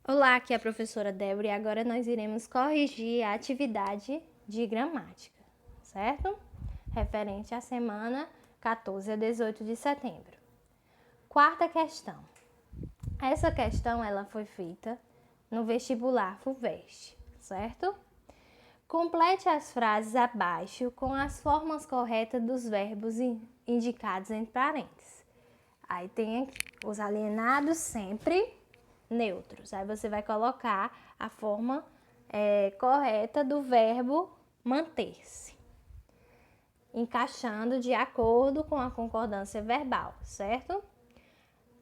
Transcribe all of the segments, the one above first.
Olá, aqui é a professora Débora e agora nós iremos corrigir a atividade de gramática, certo? Referente à semana 14 a 18 de setembro. Quarta questão. Essa questão ela foi feita no vestibular FUVEST, certo? Complete as frases abaixo com as formas corretas dos verbos indicados entre parênteses. Aí tem os alienados sempre neutros. Aí você vai colocar a forma correta do verbo manter-se, encaixando de acordo com a concordância verbal, certo?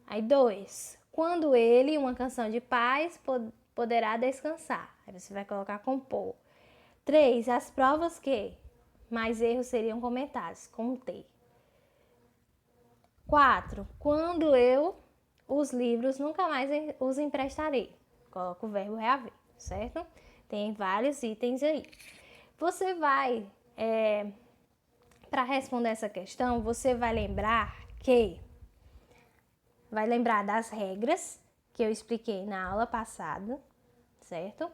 Aí 2. Quando ele, uma canção de paz, poderá descansar. Aí você vai colocar compor. 3. As provas que mais erros seriam comentados, com T. 4. Quando eu os livros nunca mais os emprestarei. Coloca o verbo reaver, certo? Tem vários itens aí. Você vai, para responder essa questão, você vai lembrar das regras que eu expliquei na aula passada, certo?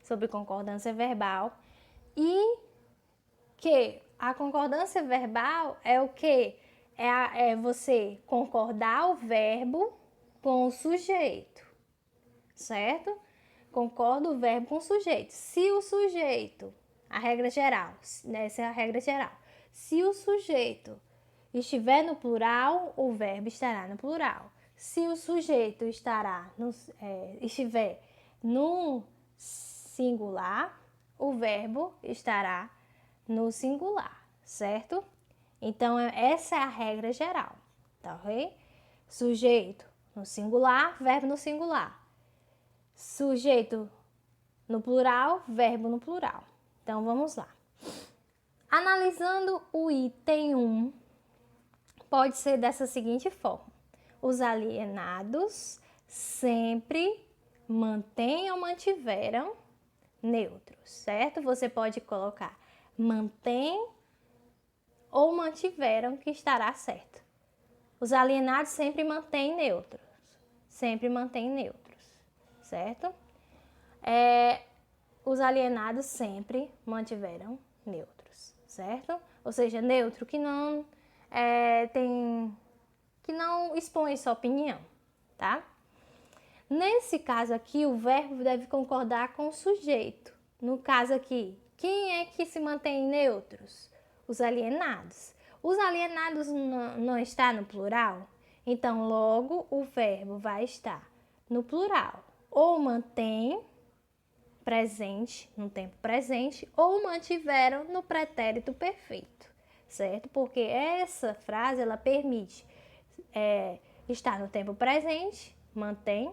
Sobre concordância verbal. E que a concordância verbal é o quê? É você concordar o verbo com o sujeito, certo? Concorda o verbo com o sujeito. Se o sujeito, a regra geral, essa é a regra geral. Se o sujeito estiver no plural, o verbo estará no plural. Se o sujeito estiver no singular, o verbo estará no singular, certo? Então, essa é a regra geral, tá ok? Sujeito no singular, verbo no singular. Sujeito no plural, verbo no plural. Então, vamos lá. Analisando o item 1, pode ser dessa seguinte forma. Os alienados sempre mantêm ou mantiveram neutros, certo? Você pode colocar mantém ou mantiveram, que estará certo. Os alienados sempre mantêm neutros. Sempre mantêm neutros, certo? Os alienados sempre mantiveram neutros, certo? Ou seja, neutro que não que não expõe sua opinião, tá? Nesse caso aqui, o verbo deve concordar com o sujeito. No caso aqui, quem é que se mantém neutros? Os alienados. Os alienados não está no plural? Então, logo, o verbo vai estar no plural. Ou mantém, presente, no tempo presente, ou mantiveram no pretérito perfeito, certo? Porque essa frase, ela permite estar no tempo presente, mantém,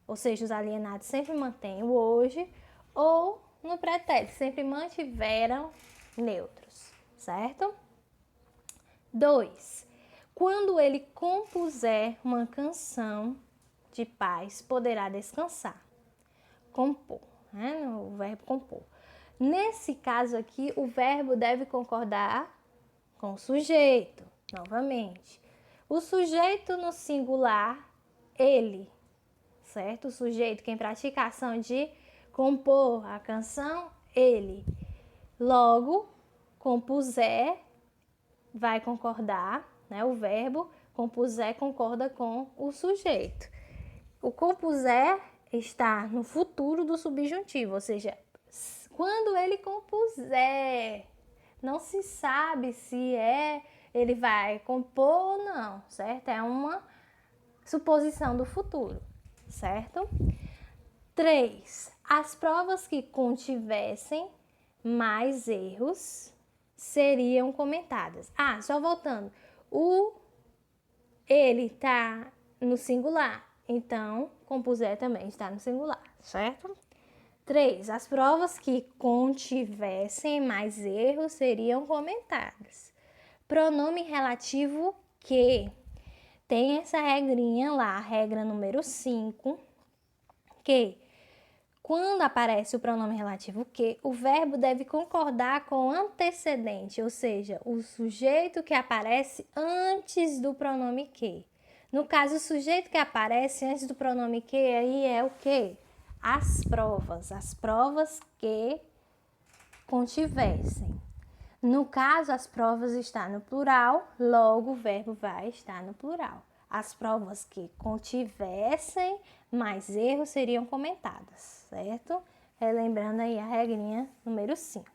ou seja, os alienados sempre mantêm o hoje, ou no pretérito, sempre mantiveram neutros, certo? 2. Quando ele compuser uma canção de paz, poderá descansar. Compor, né? O verbo compor. Nesse caso aqui, o verbo deve concordar com o sujeito, novamente. O sujeito no singular, ele, certo? O sujeito, quem pratica a ação de compor a canção, ele. Logo, compuser vai concordar, né? O verbo compuser concorda com o sujeito. O compuser está no futuro do subjuntivo, ou seja, quando ele compuser, não se sabe se ele vai compor ou não, certo? É uma suposição do futuro, certo? 3. As provas que contivessem mais erros seriam comentadas. Só voltando. Ele está no singular, então compuser também está no singular, certo? 3. As provas que contivessem mais erros seriam comentadas. Pronome relativo que tem essa regrinha lá, regra número 5, que quando aparece o pronome relativo que, o verbo deve concordar com o antecedente, ou seja, o sujeito que aparece antes do pronome que. No caso, o sujeito que aparece antes do pronome que, aí é o que? as provas que contivessem. No caso, as provas estão no plural, logo o verbo vai estar no plural. As provas que contivessem mais erros seriam comentadas, certo? Relembrando aí a regrinha número 5.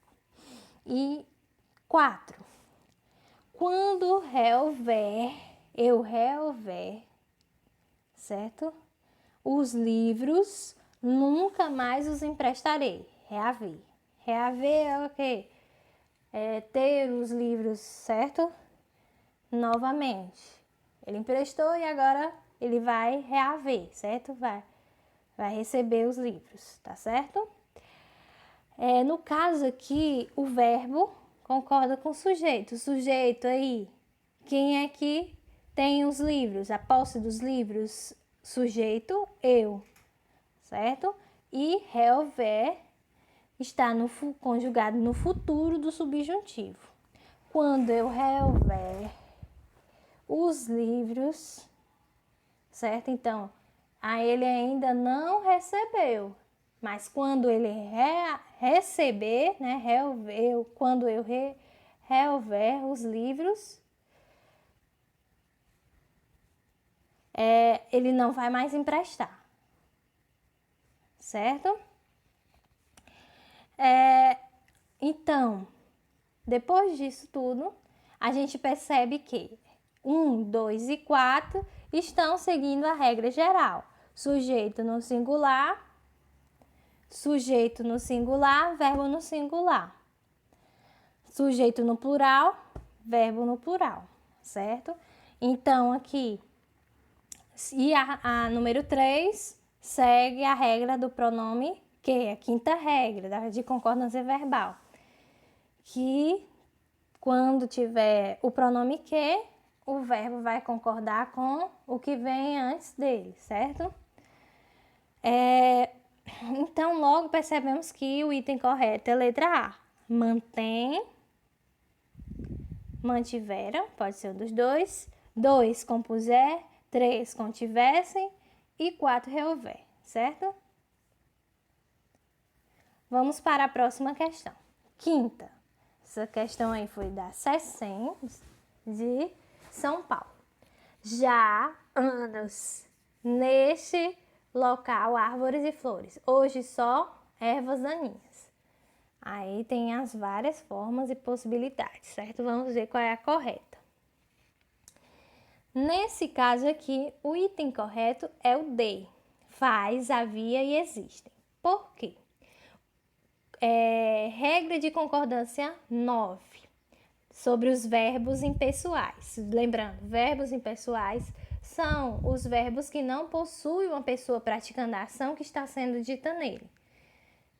E 4. Quando eu reouver, certo? Os livros, nunca mais os emprestarei. Reaver. Reaver é o quê? É ter os livros, certo? Novamente. Ele emprestou e agora ele vai reaver, certo? Vai receber os livros, tá certo? No caso aqui, o verbo concorda com o sujeito. O sujeito aí, quem é que tem os livros? A posse dos livros, sujeito, eu, certo? E reouver está conjugado no futuro do subjuntivo. Quando eu reouver os livros, certo? Então, ele ainda não recebeu, mas quando ele receber, né? Quando eu reouver os livros, ele não vai mais emprestar, certo? Então, depois disso tudo, a gente percebe que 1, 2 e 4 estão seguindo a regra geral. Sujeito no singular, verbo no singular. Sujeito no plural, verbo no plural, certo? Então, aqui, e a número 3 segue a regra do pronome que, a quinta regra de concordância verbal, que quando tiver o pronome que, o verbo vai concordar com o que vem antes dele, certo? Então, logo percebemos que o item correto é a letra A. Mantém, mantiveram, pode ser um dos dois. 2, compuser. 3, contivessem. E 4, reouver, certo? Vamos para a próxima questão. Quinta. Essa questão aí foi da SESCEM de São Paulo. Já há anos neste local, árvores e flores. Hoje só ervas daninhas. Aí tem as várias formas e possibilidades, certo? Vamos ver qual é a correta. Nesse caso aqui, o item correto é o D. Faz, havia e existem. Por quê? Regra de concordância 9. Sobre os verbos impessoais. Lembrando, verbos impessoais são os verbos que não possuem uma pessoa praticando a ação que está sendo dita nele.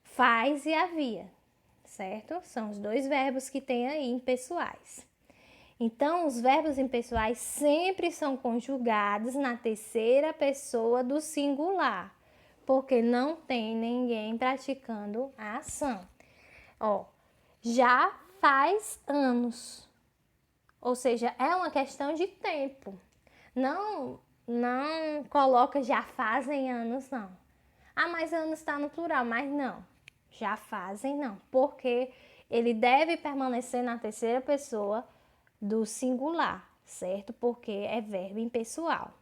Faz e havia, certo? São os dois verbos que tem aí impessoais. Então, os verbos impessoais sempre são conjugados na terceira pessoa do singular, porque não tem ninguém praticando a ação. Já faz anos, ou seja, é uma questão de tempo. Não coloca já fazem anos, não. Mas anos está no plural, mas não. Já fazem, não. Porque ele deve permanecer na terceira pessoa do singular, certo? Porque é verbo impessoal.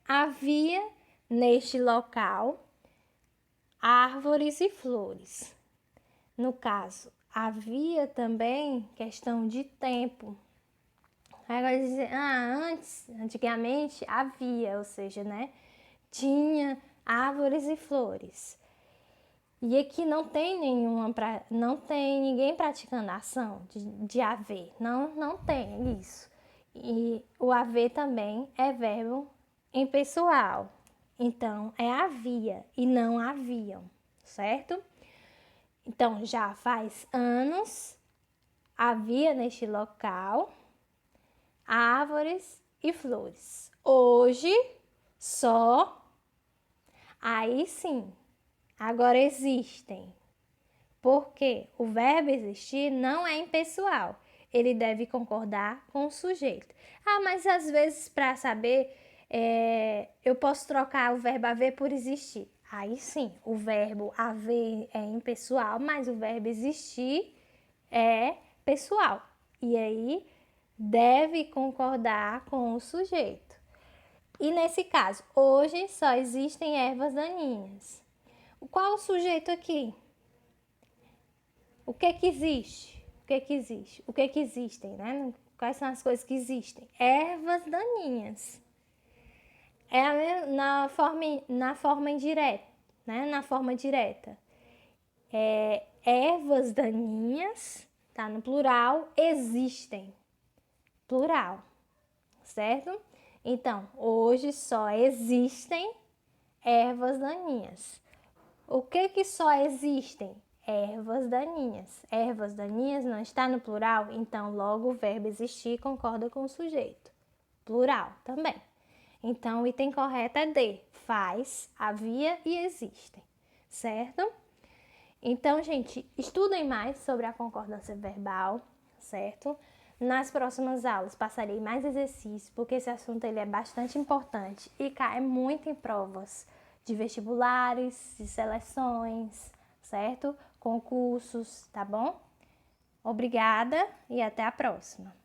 Havia neste local árvores e flores. No caso, havia também questão de tempo. Agora dizer, antigamente havia, ou seja, né? Tinha árvores e flores. E aqui não tem ninguém praticando a ação de haver. Não tem isso. E o haver também é verbo impessoal. Então, é havia e não haviam, certo? Então, já faz anos, havia neste local árvores e flores. Hoje, só, aí sim, agora existem. Porque o verbo existir não é impessoal. Ele deve concordar com o sujeito. Mas às vezes para saber eu posso trocar o verbo haver por existir. Aí sim, o verbo haver é impessoal, mas o verbo existir é pessoal. E aí deve concordar com o sujeito. E nesse caso, hoje só existem ervas daninhas. Qual o sujeito aqui? O que que existe? O que que existe? O que que existem, né? Quais são as coisas que existem? Ervas daninhas. Na forma indireta, né? Na forma direta. Ervas daninhas, tá no plural, existem. Plural, certo? Então, hoje só existem ervas daninhas. O que que só existem? Ervas daninhas. Ervas daninhas não está no plural, então logo o verbo existir concorda com o sujeito. Plural também. Então o item correto é D. Faz, havia e existem. Certo? Então, gente, estudem mais sobre a concordância verbal, certo? Nas próximas aulas passarei mais exercícios, porque esse assunto ele é bastante importante e cai muito em provas de vestibulares, de seleções, certo? Concursos, tá bom? Obrigada e até a próxima.